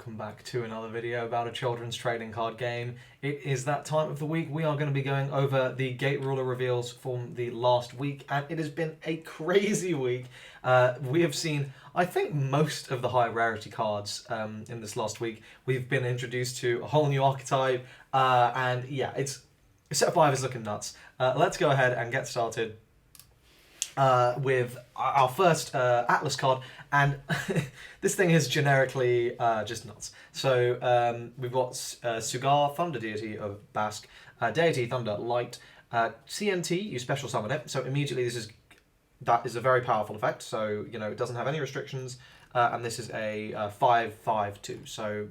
welcome back to another video about a children's trading card game. It is that time of the week. We are going to be going over the Gate Ruler reveals from the last week, and it has been a crazy week. We have seen, I think, most of the high rarity cards in this last week. We've been introduced to a whole new archetype, and yeah, set 5 is looking nuts. Let's go ahead and get started with our first Atlas card, and this thing is generically just nuts. So we've got Sugar, Thunder Deity of Basque, Deity, Thunder, Light, CNT, you special summon it, so immediately that is a very powerful effect, so you know it doesn't have any restrictions, and this is a 5/5/2, so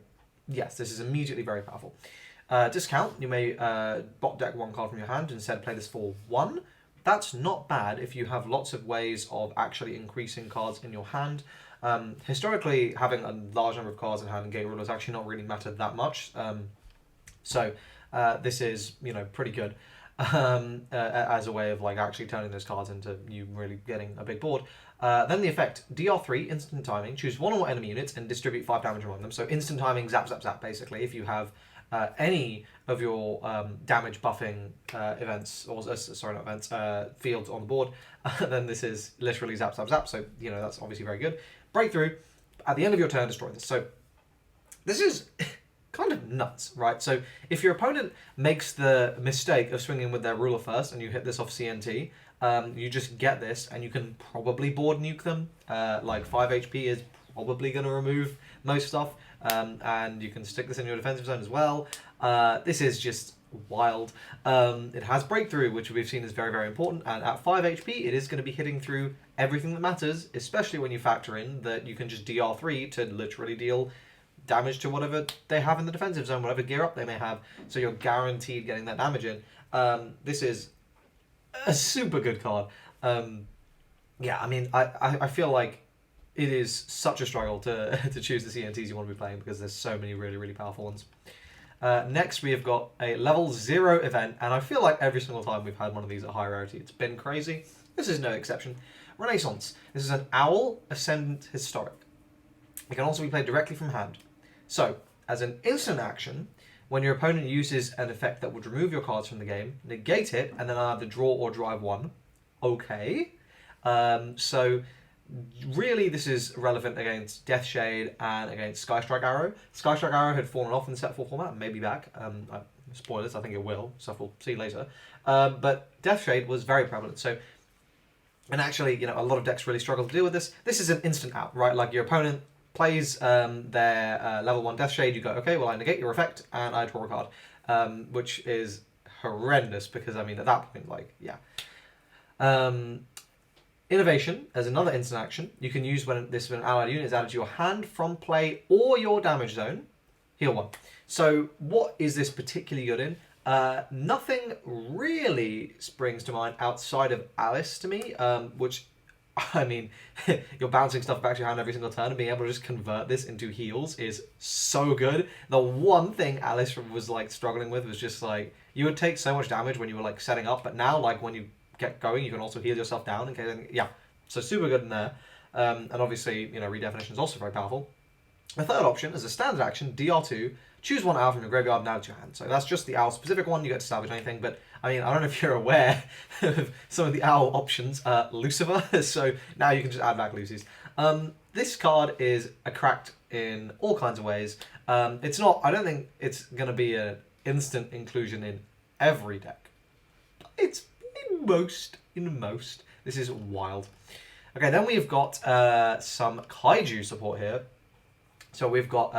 yes, this is immediately very powerful. Discount, you may bot deck one card from your hand and instead play this for 1. That's not bad if you have lots of ways of actually increasing cards in your hand. Historically, having a large number of cards in hand in Gate Ruler has actually not really mattered that much. So this is, pretty good as a way of actually turning those cards into you really getting a big board. Then the effect, DR3, instant timing. Choose one or more enemy units and distribute 5 damage among them. So instant timing, zap, zap, zap, basically. If you have any of your damage buffing events, or sorry, not events, fields on the board, then this is literally zap, zap, zap. So, that's obviously very good. Breakthrough, at the end of your turn, destroy this. So this is kind of nuts, right? So if your opponent makes the mistake of swinging with their ruler first and you hit this off CNT, you just get this and you can probably board nuke them. 5 HP is probably going to remove most stuff. And you can stick this in your defensive zone as well. This is just wild. It has breakthrough, which we've seen is very, very important. And at 5 HP, it is going to be hitting through everything that matters, especially when you factor in that you can just DR3 to literally deal damage to whatever they have in the defensive zone, whatever gear up they may have. So you're guaranteed getting that damage in. This is a super good card. I feel like it is such a struggle to choose the CNTs you want to be playing because there's so many really, really powerful ones. Next, we have got a level 0 event, and I feel like every single time we've had one of these at high rarity, it's been crazy. This is no exception. Renaissance. This is an Owl Ascendant Historic. It can also be played directly from hand. So, as an instant action, when your opponent uses an effect that would remove your cards from the game, negate it, and then either draw or drive 1. Okay. Really, this is relevant against Death Shade and against Skystrike Arrow. Skystrike Arrow had fallen off in the set 4 format and may be back. Spoilers, I think it will, so we'll see later. But Death Shade was very prevalent. So, and actually, a lot of decks really struggle to deal with this. This is an instant out, right? Like your opponent plays their level 1 Death Shade, you go, okay, well I negate your effect and I draw a card, which is horrendous because, at that point, Innovation, as another instant action, you can use when an allied unit is added to your hand from play or your damage zone. Heal 1. So what is this particularly good in? Nothing really springs to mind outside of Alice to me, which, you're bouncing stuff back to your hand every single turn and being able to just convert this into heals is so good. The one thing Alice was struggling with was just you would take so much damage when you were setting up, but now when you get going, you can also heal yourself down in case. So super good in there, and obviously redefinition is also very powerful. The third option is a standard action, DR2. Choose one owl from your graveyard and add it to your hand. So that's just the owl specific one. You get to salvage anything, but I don't know if you're aware of some of the owl options. Lucifer. So now you can just add back Lucy's. This card is a cracked in all kinds of ways. It's not. I don't think it's going to be an instant inclusion in every deck. It's in most. This is wild. Okay, then we've got some Kaiju support here. So we've got,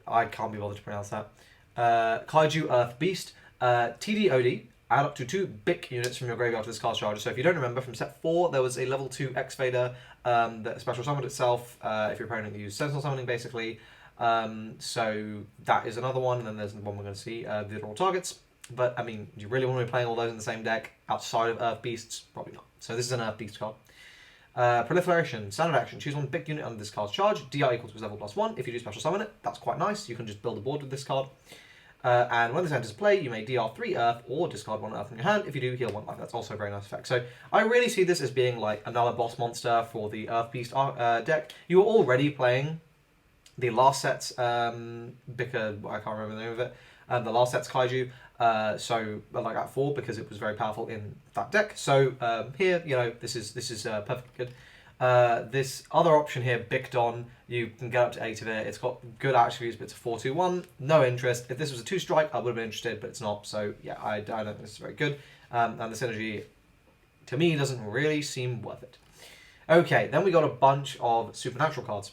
I can't be bothered to pronounce that. Kaiju Earth Beast, TDOD, add up to 2 big units from your graveyard to this card's charge. So if you don't remember, from set 4, there was a level 2 X-Vader that special summoned itself if your opponent used Sentinel Summoning, basically. So that is another one, and then there's the one we're going to see, literal targets. But, do you really want to be playing all those in the same deck outside of Earth Beasts? Probably not. So this is an Earth Beast card. Proliferation, standard action. Choose one big unit under this card's charge. DR equals to level +1. If you do special summon it, that's quite nice. You can just build a board with this card. And when this enters play, you may DR3 Earth or discard 1 Earth from your hand. If you do, heal 1 life. That's also a very nice effect. So I really see this as being another boss monster for the Earth Beast deck. You were already playing The last set's Bicker, I can't remember the name of it. The last set's Kaiju, so I like that 4 because it was very powerful in that deck. So here, this is perfectly good. This other option here, Bicdon, you can get up to 8 of it. It's got good attributes, but it's a 4/2/1. No interest. If this was a 2-strike, I would have been interested, but it's not. So yeah, I don't think this is very good. And the synergy, to me, doesn't really seem worth it. Okay, then we got a bunch of supernatural cards.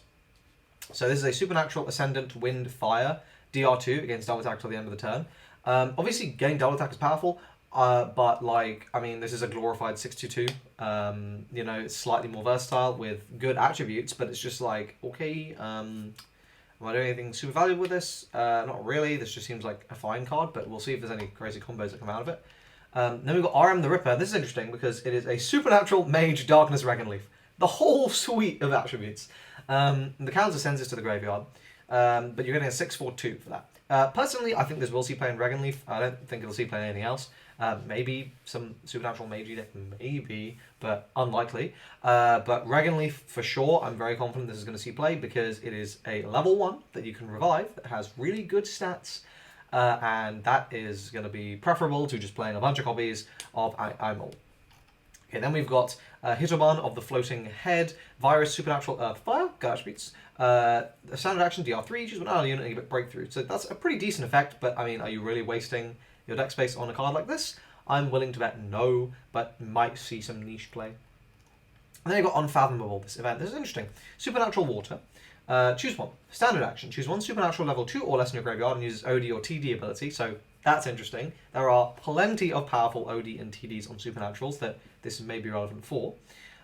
So this is a Supernatural Ascendant Wind Fire, DR2 against double attack till the end of the turn. Obviously, getting double attack is powerful, but this is a glorified 6/2/2. It's slightly more versatile with good attributes, but it's just like, okay, am I doing anything super valuable with this? Not really. This just seems like a fine card, but we'll see if there's any crazy combos that come out of it. Then we've got RM the Ripper. This is interesting because it is a Supernatural Mage Darkness Regonleaf. The whole suite of attributes. The counter sends this to the graveyard, but you're getting a 6/4/2 for that. Personally, I think this will see play in Regonleaf. I don't think it'll see play in anything else. Maybe some Supernatural Mage deck, maybe, but unlikely. But Regonleaf, for sure, I'm very confident this is going to see play because it is a level 1 that you can revive that has really good stats. And that is going to be preferable to just playing a bunch of copies of Aimol. Okay, then we've got Hitoman of the Floating Head, Virus, Supernatural Earth Fire, good attributes. A standard action, DR3, choose one ally unit and give it breakthrough. So that's a pretty decent effect, but I mean, are you really wasting your deck space on a card like this? I'm willing to bet no, but might see some niche play. And then you've got Unfathomable, this event. This is interesting. Supernatural Water. Choose one. Standard action. Choose one Supernatural level 2 or less in your graveyard and uses OD or TD ability. So that's interesting. There are plenty of powerful OD and TDs on Supernaturals that this may be relevant for.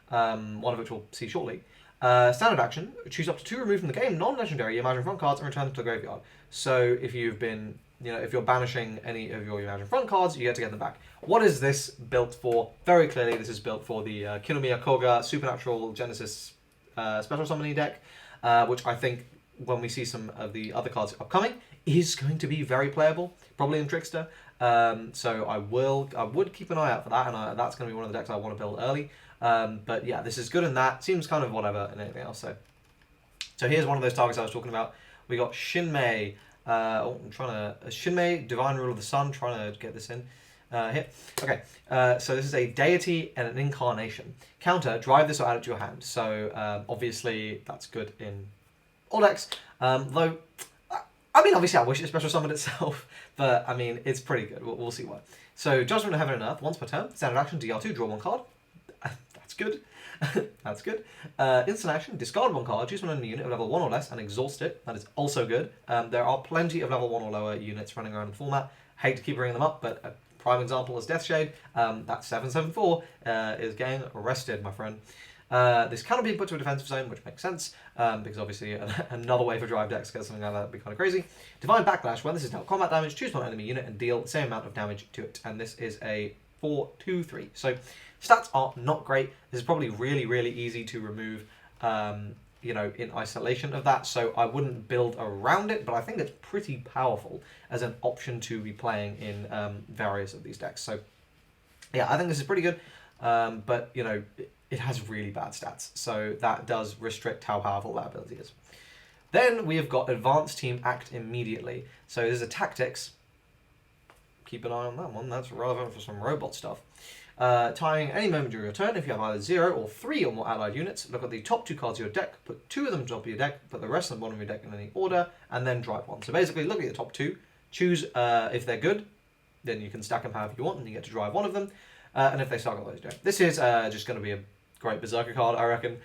One of which we'll see shortly. Standard action. Choose up to 2 removed from the game, non-legendary, Imagine Front cards and return them to the graveyard. So if you've been, if you're banishing any of your Imagine Front cards, you get to get them back. What is this built for? Very clearly, this is built for the Kinomiya Koga Supernatural Genesis Special Summoning deck. Which I think, when we see some of the other cards upcoming, is going to be very playable, probably in Trickster. So I would keep an eye out for that, and that's going to be one of the decks I want to build early. But yeah, this is good in that. Seems kind of whatever in anything else. So here's one of those targets I was talking about. We got Shinmei. Shinmei, Divine Rule of the Sun. Trying to get this in. Here. Okay, so this is a deity and an incarnation. Counter, drive this or add it to your hand. So obviously that's good in all decks. Though, I mean, obviously I wish it special summoned itself, but I mean, it's pretty good. We'll see why. So Judgment of Heaven and Earth, once per turn. Standard action, DR2, draw 1 card. That's good. That's good. Instant action, discard 1 card, choose one on a unit of level 1 or less and exhaust it. That is also good. There are plenty of level 1 or lower units running around the format. Hate to keep bringing them up, but prime example is Deathshade. That 7/7/4 is getting arrested, my friend. This cannot be put to a defensive zone, which makes sense, because obviously another way for drive decks to get something like that would be kind of crazy. Divine Backlash, when this is dealt combat damage, choose one enemy unit and deal the same amount of damage to it. And this is a 4/2/3. So stats are not great. This is probably really, really easy to remove, in isolation of that. So I wouldn't build around it, but I think it's pretty powerful as an option to be playing in various of these decks. So yeah, I think this is pretty good, but it has really bad stats, so that does restrict how powerful that ability is. Then we have got Advanced Team Act Immediately. So this is a tactics. Keep an eye on that one. That's relevant for some robot stuff. Tying any moment during your turn, if you have either 0 or 3 or more allied units, look at the top 2 cards of your deck, put 2 of them on top of your deck, put the rest on the bottom of your deck in any order, and then drive 1. So basically, look at the top 2, choose if they're good, then you can stack them however you want, and you get to drive 1 of them, and if they suck, otherwise you don't. This is just going to be a great Berserker card, I reckon.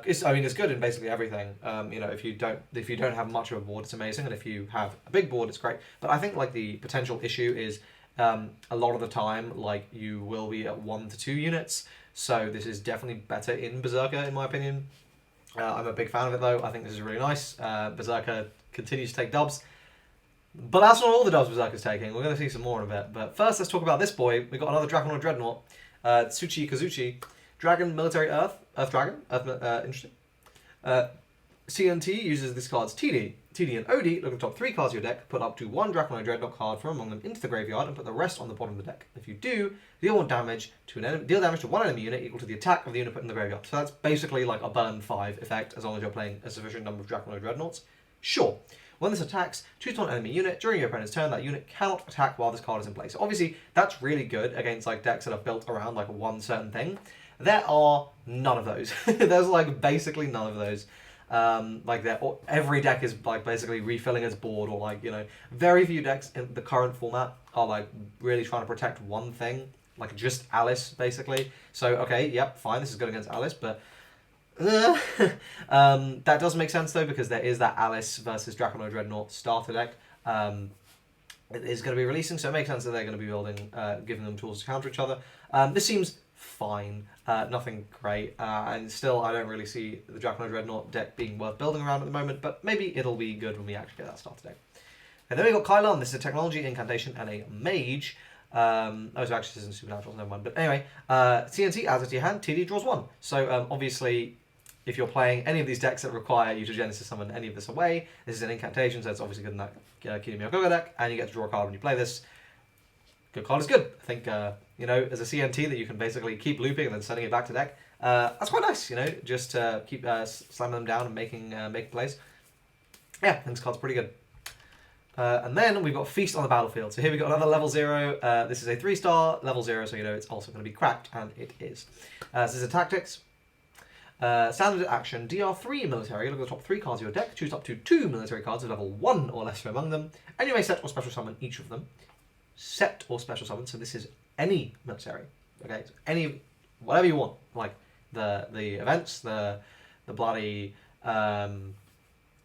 It's good in basically everything. If you don't have much of a board, it's amazing, and if you have a big board, it's great. But I think the potential issue is a lot of the time, you will be at 1 to 2 units. So this is definitely better in Berserker, in my opinion. I'm a big fan of it though. I think this is really nice. Berserker continues to take dubs. But that's not all the dubs Berserker's taking. We're going to see some more in a bit. But first, let's talk about this boy. We've got another Dragon or Dreadnought. Tsuchi Kazuchi. Dragon, Military Earth. Earth Dragon. Interesting. CNT uses this card's TD. TD and OD, look at the top 3 cards of your deck, put up to 1 Draconoid Dreadnought card from among them into the graveyard, and put the rest on the bottom of the deck. If you do, deal damage to one enemy unit equal to the attack of the unit put in the graveyard. So that's basically like a burn 5 effect, as long as you're playing a sufficient number of Draconoid Dreadnoughts. Sure. When this attacks, choose one enemy unit. During your opponent's turn, that unit cannot attack while this card is in play. So obviously, that's really good against like decks that are built around like one certain thing. There are none of those. There's like basically none of those. Every deck is like basically refilling its board, or like, you know, very few decks in the current format are like really trying to protect one thing, like just Alice basically. So okay, yep, fine, this is good against Alice, but that does make sense though, because there is that Alice versus Draconoid Dreadnought starter deck. It is going to be releasing, so it makes sense that they're going to be building, giving them tools to counter each other. This seems fine, nothing great, and still I don't really see the Draconoid Dreadnought deck being worth building around at the moment, but maybe it'll be good when we actually get that starter deck. And then we got Kylon. This is a technology, incantation, and a mage. So actually this isn't supernatural, never mind. But anyway, TNT adds it to your hand, TD draws 1. So obviously, if you're playing any of these decks that require you to Genesis summon any of this away, this is an incantation, so it's obviously good in that Kinemio deck, and you get to draw a card when you play this. Good card is good. I think, you know, as a CNT that you can basically keep looping and then sending it back to deck, that's quite nice, you know, just to keep slamming them down and making plays. Yeah, I think this card's pretty good. And then we've got Feast on the Battlefield. So here we've got another level 0. This is a 3-star, level 0, so you know it's also going to be cracked, and it is. This is a tactics. Standard action, DR3 military. Look at the top 3 cards of your deck. Choose up to 2 military cards of level 1 or less from among them, and you may set or special summon each of them. Set or special summon, so this is any military. Okay, so any, whatever you want, like the events, the bloody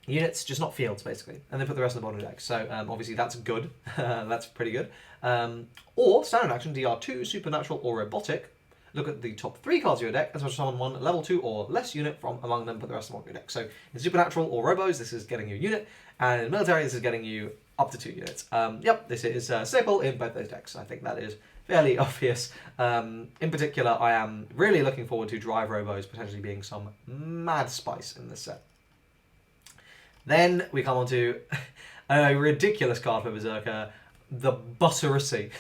units, just not fields, basically. And then put the rest on the bottom of the deck. So obviously that's good. That's pretty good. Or standard action, DR2, supernatural or robotic. Look at the top 3 cards of your deck and special summon 1 level 2 or less unit from among them, put the rest on your deck. So in supernatural or robos, this is getting you a unit, and in military, this is getting you up to 2 units. Yep, this is staple in both those decks. I think that is fairly obvious. In particular, I am really looking forward to Drive Robos potentially being some mad spice in this set. Then we come on to a ridiculous card for Berserker, the Butteracy.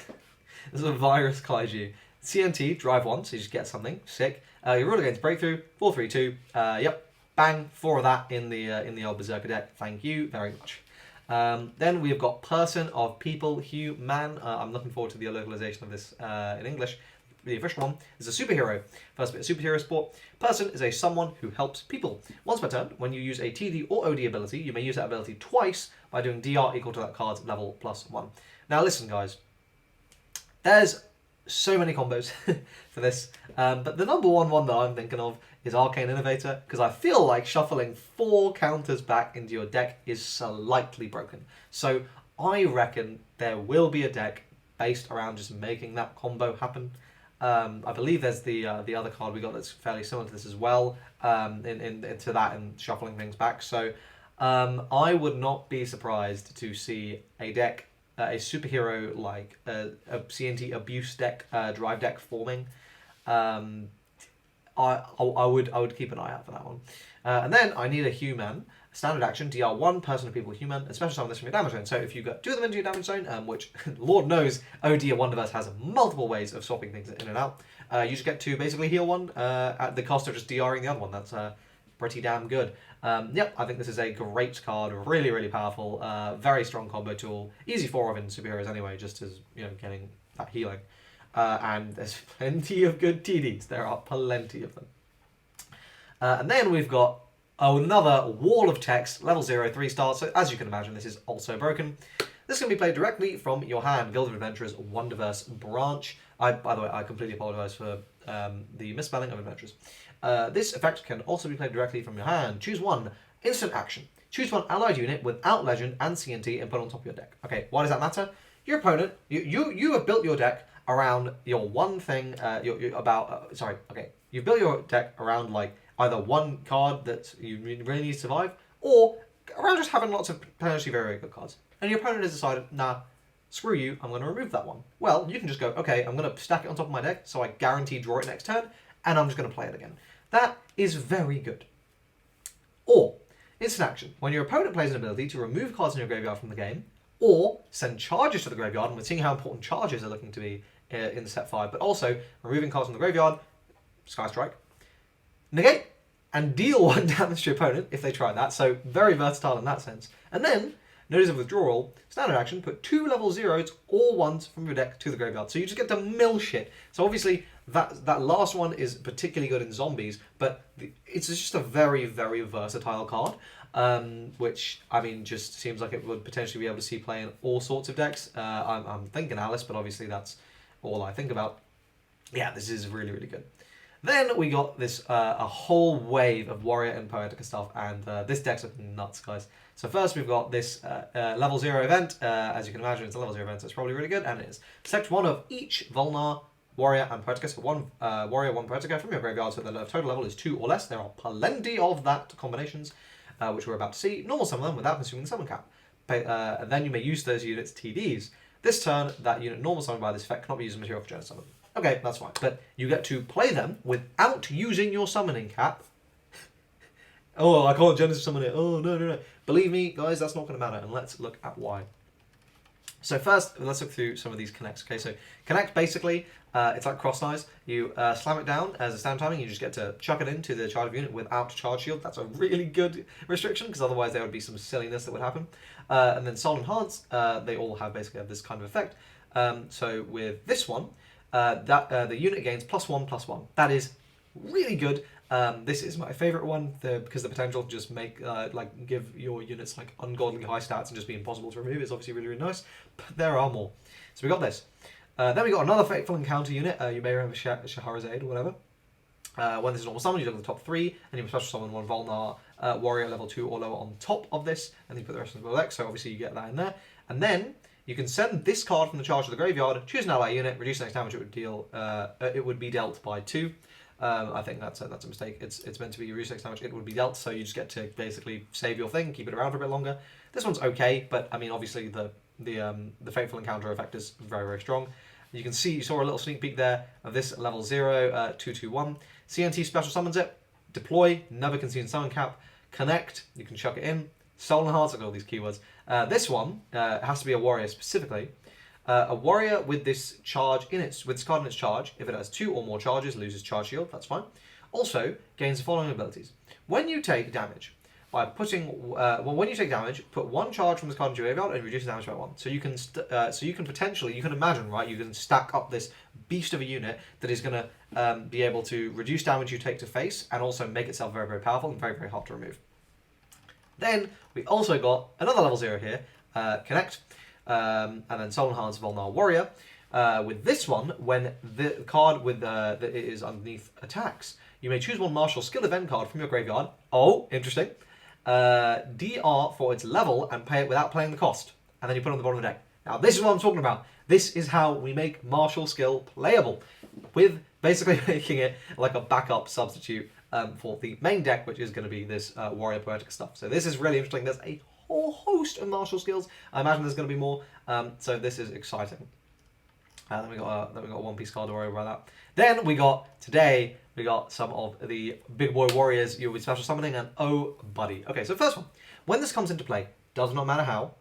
This is a virus Kaiju. CNT, drive 1, so you just get something, sick. You roll against Breakthrough, 4-3-2. Yep, bang, 4 of that in the old Berserker deck. Thank you very much. Then we've got Person of People, Human. I'm looking forward to the localization of this in English. The official one is a superhero. First bit of superhero support. Person is a someone who helps people. Once per turn, when you use a TD or OD ability, you may use that ability twice by doing DR equal to that card's level +1. Now listen, guys. There's so many combos for this, but the number one that I'm thinking of is Arcane Innovator, because I feel like shuffling 4 counters back into your deck is slightly broken. So I reckon there will be a deck based around just making that combo happen. I believe there's the other card we got that's fairly similar to this as well, into that and shuffling things back. So I would not be surprised to see a deck, a superhero like a CNT abuse deck, drive deck forming. I would keep an eye out for that one. And then I need a human. Standard action, DR1, person of people, human, and special summon this from your damage zone. So if you got 2 of them into your damage zone, which Lord knows OD or Wonderverse has multiple ways of swapping things in and out, you just get to basically heal one at the cost of just DRing the other one. That's pretty damn good. Yep, I think this is a great card, really, really powerful, very strong combo tool, easy 4 of in superheroes anyway, just as, you know, getting that healing. And there's plenty of good TDs. There are plenty of them. And then we've got another wall of text, level 0, 3-star. So as you can imagine, this is also broken. This can be played directly from your hand. Guild of Adventurers, Wonderverse branch. By the way, I completely apologise for the misspelling of Adventurers. This effect can also be played directly from your hand. Choose 1, instant action. Choose 1 allied unit without legend and CNT and put it on top of your deck. Okay, why does that matter? Your opponent, you have built your deck around your one thing, you've built your deck around like either one card that you really need to survive, or around just having lots of potentially very, very good cards. And your opponent has decided, nah, screw you, I'm going to remove that one. Well, you can just go, okay, I'm going to stack it on top of my deck, so I guarantee draw it next turn, and I'm just going to play it again. That is very good. Or, Instant action. When your opponent plays an ability to remove cards in your graveyard from the game, or send charges to the graveyard, and we're seeing how important charges are looking to be in set 5, but also removing cards from the graveyard, Sky Strike, negate, and deal 1 damage to your opponent if they try that, so very versatile in that sense. And then, notice of withdrawal, standard action, put 2 level 0s or 1s from your deck to the graveyard. So you just get to mill shit. So obviously, that last one is particularly good in zombies, but it's just a very, very versatile card, which, I mean, just seems like it would potentially be able to see play in all sorts of decks. I'm thinking Alice, but obviously that's all I think about. Yeah, this is really, really good. Then we got this a whole wave of Warrior and Poetica stuff, and this deck's looking nuts, guys. So first we've got this level 0 event. As you can imagine, it's a level 0 event, so it's probably really good, and it is select one of each Volnar, Warrior, and Poetica. So one Warrior, one Poetica from your graveyard, so the total level is 2 or less. There are plenty of that combinations, which we're about to see. Normal summon them without consuming the summon cap. And then you may use those units TDs. This turn, that unit normal summon by this effect cannot be used as material for Genesis Summon. Okay, that's fine. But you get to play them without using your summoning cap. Oh, I can't Genesis Summon it. Oh, no. Believe me, guys, that's not going to matter. And let's look at why. So first, let's look through some of these connects. Okay, so connect, basically, it's like cross knives. You slam it down as a stand timing. You just get to chuck it into the charge unit without charge shield. That's a really good restriction, because otherwise there would be some silliness that would happen. And then Soul Enhance, they all basically have this kind of effect. So with this one, the unit gains +1/+1. That is really good. This is my favorite one because the potential to just make give your units like ungodly high stats and just be impossible to remove is obviously really, really nice. But there are more. So we got this. Then we got another Fateful Encounter unit. You may remember Shahrazad or whatever. When this is normal summon, you look at the top 3, and you special summon one Volnar Warrior level 2 or lower on top of this, and then you put the rest of the deck. So obviously you get that in there, and then you can send this card from the charge to the graveyard, choose an ally unit, reduce the next damage it would deal. It would be dealt by 2. I think that's a mistake. It's meant to be reduce next damage it would be dealt, so you just get to basically save your thing, keep it around for a bit longer. This one's okay, but I mean obviously the Fateful Encounter effect is very, very strong. You saw a little sneak peek there of this level 0 2/2/1. CNT special summons it. Deploy, never consume summon cap. Connect, you can chuck it in. Soul Enhance, I've got all these keywords. This one has to be a warrior specifically. A warrior with this charge with this card in its charge, if it has 2 or more charges, loses charge shield, that's fine. Also, gains the following abilities. When you take damage, when you take damage, put 1 charge from this card into your graveyard and reduce the damage by 1. So you can potentially, you can imagine, right? You can stack up this beast of a unit that is going to be able to reduce damage you take to face and also make itself very, very powerful and very, very hard to remove. Then we also got another level 0 here, Connect, and then Soul Enhance Volnar Warrior. With this one, when the card that it is underneath attacks, you may choose one martial skill event card from your graveyard. Oh, interesting. DR for its level and pay it without paying the cost. And then you put it on the bottom of the deck. Now, this is what I'm talking about. This is how we make martial skill playable, with basically making it like a backup substitute for the main deck, which is going to be this Warrior Poetic stuff. So this is really interesting. There's a whole host of martial skills. I imagine there's going to be more. So this is exciting. Then we got a One Piece card to worry about that. Then we got some of the big boy warriors you'll be special summoning, and oh buddy. Okay, so first one, when this comes into play, does not matter how.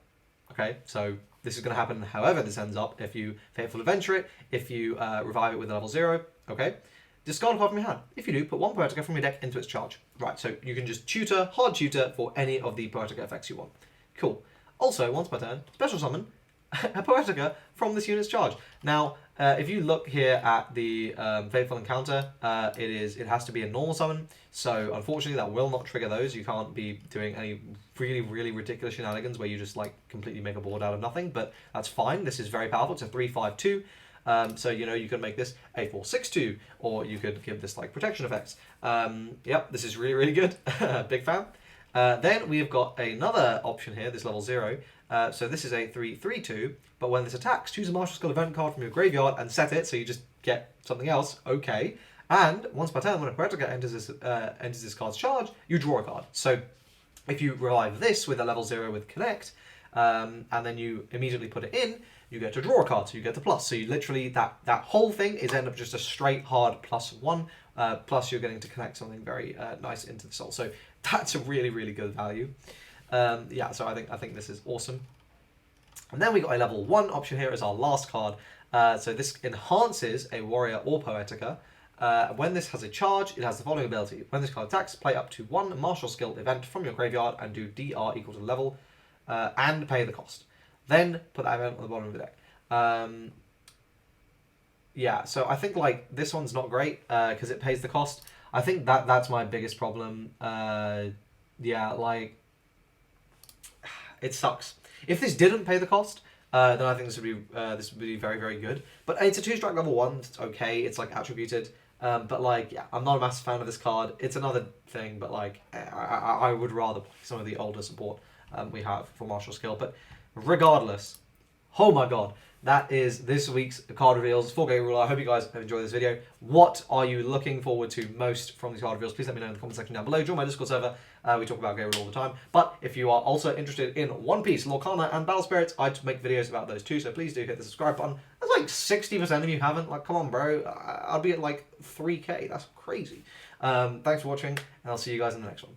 Okay, so this is going to happen however this ends up. If you Fateful Adventure it, if you revive it with a level 0, okay. Discard a card from your hand. If you do, put 1 Poetica from your deck into its charge. Right, so you can just hard tutor for any of the Poetica effects you want. Cool. Also, once per turn, special summon a Poetica from this unit's charge. Now, if you look here at the Fateful Encounter, it has to be a normal summon, so unfortunately that will not trigger those. You can't be doing any really, really ridiculous shenanigans where you just like completely make a board out of nothing, but that's fine. This is very powerful. It's a 3/5/2. So, you can make this a 4/6/2, or you could give this like protection effects. Yep, this is really, really good. Big fan. Then we've got another option here, this level 0. So this is a 3/3/2, but when this attacks, choose a martial skill event card from your graveyard and set it, so you just get something else. Okay. And once per turn, when a Poetica enters this card's charge, you draw a card. So if you revive this with a level 0 with Connect, and then you immediately put it in, you get to draw a card, so you get the plus. So you literally, that whole thing is end up just a straight hard +1, plus you're getting to connect something very nice into the soul. So That's a really, really good value. Yeah, so I think this is awesome. And then we got a level 1 option here as our last card. So this enhances a warrior or poetica. When this has a charge, it has the following ability. When this card attacks, play up to 1 martial skill event from your graveyard and do DR equal to the level and pay the cost. Then put that event on the bottom of the deck. Yeah, so I think like this one's not great because it pays the cost. I think that's my biggest problem. Yeah, like it sucks. If this didn't pay the cost, then I think this would be very, very good. But it's a 2-strike level 1. It's okay. It's like attributed. But like, yeah, I'm not a massive fan of this card. It's another thing, but like, I would rather play some of the older support we have for martial skill. But regardless, oh my god, that is this week's card reveals for Gate Ruler. I hope you guys have enjoyed this video. What are you looking forward to most from these card reveals? Please let me know in the comment section down below. Join my Discord server. We talk about Gate Ruler all the time. But if you are also interested in One Piece, Lorcana, and Battle Spirits, I make videos about those too. So please do hit the subscribe button. That's like 60% of you haven't. Like, come on, bro. I'll be at like 3K. That's crazy. Thanks for watching, and I'll see you guys in the next one.